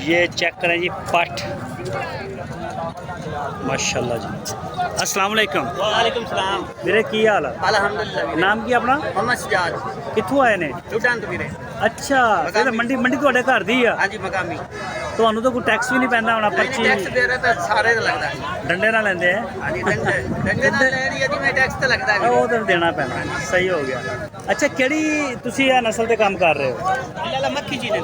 ये चेक करें जी पट, माशाल्लाह जी। अस्सलाम वालेकुम। वालेकुम सलाम। मेरे की हाल है? अल्हम्दुलिल्लाह। नाम की अपना? मोहम्मद सजाद। कित्थों आए ने? लुटान तो वीरे। अच्छा, ਇਹ ਤਾਂ ਮੰਡੀ ਤੁਹਾਡੇ ਘਰ ਦੀ ਆ। ਹਾਂਜੀ ਮਕਾਮੀ। ਤੁਹਾਨੂੰ ਤਾਂ ਕੋਈ ਟੈਕਸ ਵੀ ਨਹੀਂ ਪੈਂਦਾ ਹੋਣਾ, ਪਰਚੀ ਟੈਕਸ ਦੇ ਰਿਹਾ ਤਾਂ ਸਾਰੇ ਦਾ ਲੱਗਦਾ। ਡੰਡੇ ਨਾਲ ਲੈਂਦੇ ਆ। ਹਾਂਜੀ ਡੰਡੇ ਨਾਲ ਲੈ ਰਹੀ ਹੈ ਜੀ, ਮੈਂ ਟੈਕਸ ਤਾਂ ਲੱਗਦਾ ਵੀ। ਉਹ ਤਾਂ ਦੇਣਾ ਪੈਣਾ, ਸਹੀ ਹੋ ਗਿਆ। ਅੱਛਾ, ਕਿਹੜੀ ਤੁਸੀਂ ਇਹ ਨਸਲ ਤੇ ਕੰਮ ਕਰ ਰਹੇ ਹੋ? ਲਾਲਾ ਮੱਖੀ ਜੀ ਨੇ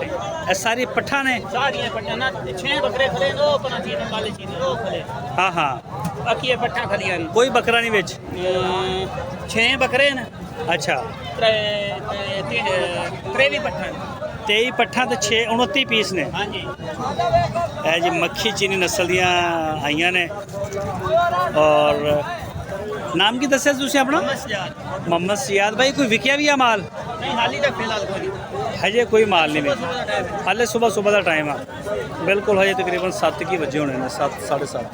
ਇਹ ਸਾਰੀ ਪੱਠਾ ਨੇ? ਸਾਰੀਆਂ ਪੱਠਾਂ ਨਾ 6 ਬੱਕਰੇ ਖੜੇ ਨੇ, ਉਹ ਪਨਾ ਜੀ ਨੇ ਵਾਲੇ ਜੀ ਨੇ ਉਹ ਖੜੇ। ਹਾਂ ਹਾਂ, ਬਾਕੀ ਇਹ ਪੱਠਾਂ ਖੜੀਆਂ ਨੇ। ਕੋਈ ਬੱਕਰਾ ਨਹੀਂ ਵਿੱਚ? 6 ਬੱਕਰੇ ਨੇ। ਅੱਛਾ, त्रे भी पट्ठा ने। 23 ਪੱਠਾਂ ਤੇ 6 29 ਪੀਸ ਨੇ। ਹਾਂਜੀ ਇਹ ਜੀ ਮੱਖੀ ਚੀਨੀ ਨਸਲ ਦੀਆਂ ਆਈਆਂ ਨੇ। ਔਰ ਨਾਮ ਕੀ ਦੱਸਿਆ ਤੁਸੀਂ ਆਪਣਾ? ਮੁਹੰਮਦ ਸਿਆਦ ਭਾਈ। ਕੋਈ ਵਿਕਿਆ ਵੀ ਆ ਮਾਲ? नहीं हाली तक फिलहाल कोई नहीं। ਹਜੇ ਕੋਈ ਮਾਲ ਨਹੀਂ ਵਿਕਿਆ, ਹਾਲੇ ਸਵੇਰ ਦਾ ਟਾਈਮ ਆ। ਬਿਲਕੁਲ ਹਜੇ ਤਕਰੀਬਨ 7 ਕੀ ਵਜੇ ਹੋਣੇ ਨੇ, 7 7:30।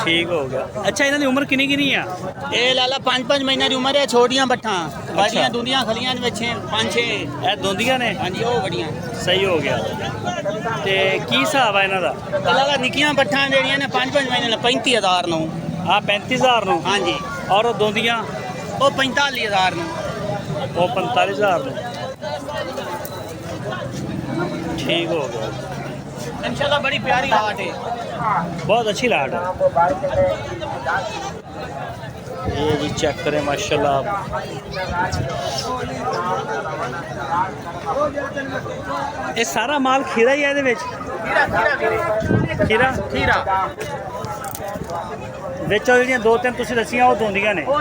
ਠੀਕ ਹੋ ਗਿਆ। ਅੱਛਾ, ਇਹਨਾਂ ਦੀ ਉਮਰ ਕਿੰਨੀ ਆ? ये लाला 5-5 महीने की उम्र है। छोटियां पट्ठा बड़ियां दुंदियां खलियां ने 5-6। ਇਹ ਦੋਂਦੀਆਂ ਨੇ? हाँ जी वो बड़ियां। ਸਹੀ ਹੋ ਗਿਆ। ਤੇ ਕੀ ਹਿਸਾਬ ਆ ਇਹਨਾਂ ਦਾ? तो लाला निक्कियां पट्ठा जेहड़ियां ने 5-5 महीने ने 35,000 ਨੂੰ। ਆ 35,000 ਨੂੰ? हाँ जी। ਔਰ ਉਹ ਦੋਂਦੀਆਂ? ਉਹ 45,000 ਨੂੰ। ਉਹ 45,000 ਨੂੰ। ठीक हो गया। इंशाल्लाह बड़ी प्यारी लाट है, बहुत अच्छी लाट है। ये जी चेक करें माशाल्लाह। ये सारा माल खीरा ही है ਇਹਦੇ ਵਿੱਚ? खीरा खीरा वीरे। खीरा खीरा ਵਿੱਚ ਉਹ ਜਿਹੜੀਆਂ 2-3 ਤੁਸੀਂ ਦੱਸੀਆਂ ਉਹ ਦੋਂਦੀਆਂ ਨੇ? ਉਹ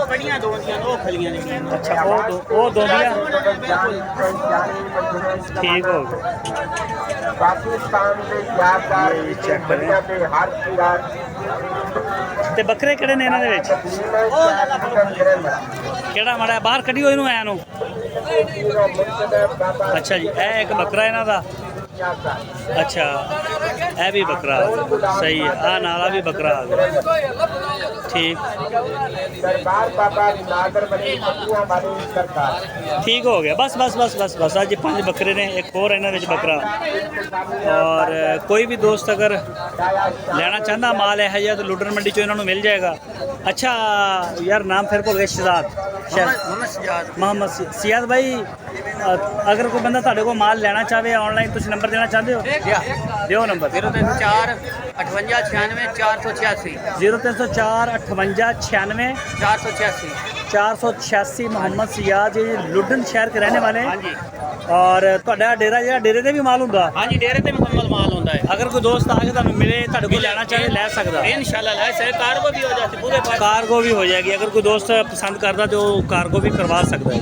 ਬੜੀਆਂ ਦੋਂਦੀਆਂ, ਉਹ ਖਲੀਆਂ ਨੇ। ਅੱਛਾ, ਉਹ ਦੋਂਦੀਆਂ। ਠੀਕ ਹੋ ਗਿਆ। पाकिस्तान में यादगार दुनिया में हर खिलाड़ी ਤੇ ਬੱਕਰੇ ਕਿਹੜੇ ਨੇ ਇਹਨਾਂ ਦੇ ਵਿੱਚ? ਕਿਹੜਾ ਮਾੜਾ ਬਾਹਰ ਕੱਢੀ ਹੋਈ ਨੂੰ ਆਇਆ ਨੂੰ? ਅੱਛਾ ਜੀ, ਇਹ ਇੱਕ ਬੱਕਰਾ ਇਹਨਾਂ ਦਾ। ਅੱਛਾ, ਇਹ ਵੀ ਬੱਕਰਾ ਸਹੀ ਹੈ। ਆ ਨਾਲਾ ਵੀ ਬੱਕਰਾ ਆ ਗਿਆ। ਠੀਕ दरबार बाबा नागर बनी पट्टियां वाली सरकार। ठीक हो गया। बस बस बस बस बस आज 5 ਬੱਕਰੇ ਨੇ, ਇੱਕ ਹੋਰ ਇਹਨਾਂ ਵਿੱਚ ਬੱਕਰਾ। ਔਰ ਕੋਈ ਵੀ ਦੋਸਤ ਅਗਰ ਲੈਣਾ ਚਾਹੁੰਦਾ ਮਾਲ ਇਹ ਜਿਹਾ ਤਾਂ ਲੁੱਡਰ ਮੰਡੀ ਚੋਂ ਇਹਨਾਂ ਨੂੰ ਮਿਲ ਜਾਏਗਾ। ਅੱਛਾ ਯਾਰ, ਨਾਮ ਫਿਰ ਭੁੱਲ ਗਿਆ। ਸ਼ਹਿਜ਼ਾਦ ਮੁਹੰਮਦ ਸਿਆਦ ਭਾਈ। ਅਗਰ ਕੋਈ ਬੰਦਾ ਤੁਹਾਡੇ ਕੋਲ ਮਾਲ ਲੈਣਾ ਚਾਹਵੇ ਆਨਲਾਈਨ, ਤੁਸੀਂ ਨੰਬਰ ਦੇਣਾ ਚਾਹੁੰਦੇ ਹੋ? ਦਿਓ ਨੰਬਰ। 0304 58 96 486। 0304 58 96 486। 486। मोहम्मद सियाद जी लुडन शहर के रहने वाले हैं। हाँ जी। और ਤੁਹਾਡਾ ਡੇਰਾ ਜਿਹੜਾ ਡੇਰੇ ਤੇ ਵੀ ਮਾਲ ਹੁੰਦਾ? हाँ जी, डेरे पे मुकम्मल माल होता है। ਅਗਰ ਕੋਈ ਦੋਸਤ ਆ ਕੇ ਤੁਹਾਨੂੰ ਮਿਲੇ, ਤੁਹਾਡੇ ਕੋਲ ਲੈਣਾ ਚਾਹੇ, ਲੈ ਸਕਦਾ? इंशाल्लाह ला सही कार्गो भी हो जाती पूरे पास। ਕਾਰਗੋ ਵੀ ਹੋ ਜਾਏਗੀ। ਅਗਰ ਕੋਈ ਦੋਸਤ ਪਸੰਦ ਕਰਦਾ ਤੇ ਉਹ ਕਾਰਗੋ ਵੀ ਕਰਵਾ ਸਕਦਾ ਹੈ।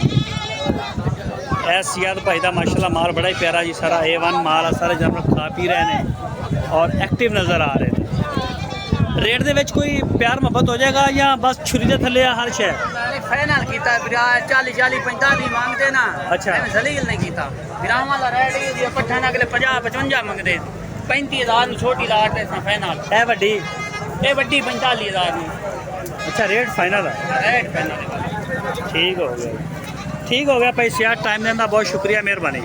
ਇਹ ਸਿਆਦ ਭਾਈ ਦਾ ਮਾਸ਼ਾਅੱਲਾ ਮਾਲ ਬੜਾ ਹੀ ਪਿਆਰਾ ਜੀ, ਸਾਰਾ A1 ਮਾਲ ਆ। ਸਾਰੇ ਜਾਨਵਰ ਖਾ ਪੀ ਰਹੇ ਨੇ ਔਰ ਐਕਟਿਵ ਨਜ਼ਰ ਆ ਰਹੇ ਨੇ। रेट ਦੇ ਵਿੱਚ ਕੋਈ ਪਿਆਰ ਮੁਹੱਬਤ ਹੋ ਜਾਏਗਾ ਜਾਂ ਬਸ ਛੁਰੀ ਦੇ ਥੱਲੇ ਆ ਹਰ ਸ਼ੈ? फाइनल कीता 40 40 45 मांगते ना। अच्छा। मैंने जलील नहीं कीता। ग्राम वाला रेट ये पट्ठा ना अगले 50 55 मंगते। 35,000 ਨੂੰ ਛੋਟੀ ਲਾਟ ਤੇ ਫਾਈਨਲ। ਇਹ ਵੱਡੀ? ਇਹ ਵੱਡੀ 45,000 ਨੂੰ। ਅੱਛਾ, ਰੇਟ ਫਾਈਨਲ ਹੈ? Rate final. ठीक हो गया। ठीक हो गया भाई सियाद, टाइम देने का बहुत शुक्रिया, मेहरबानी।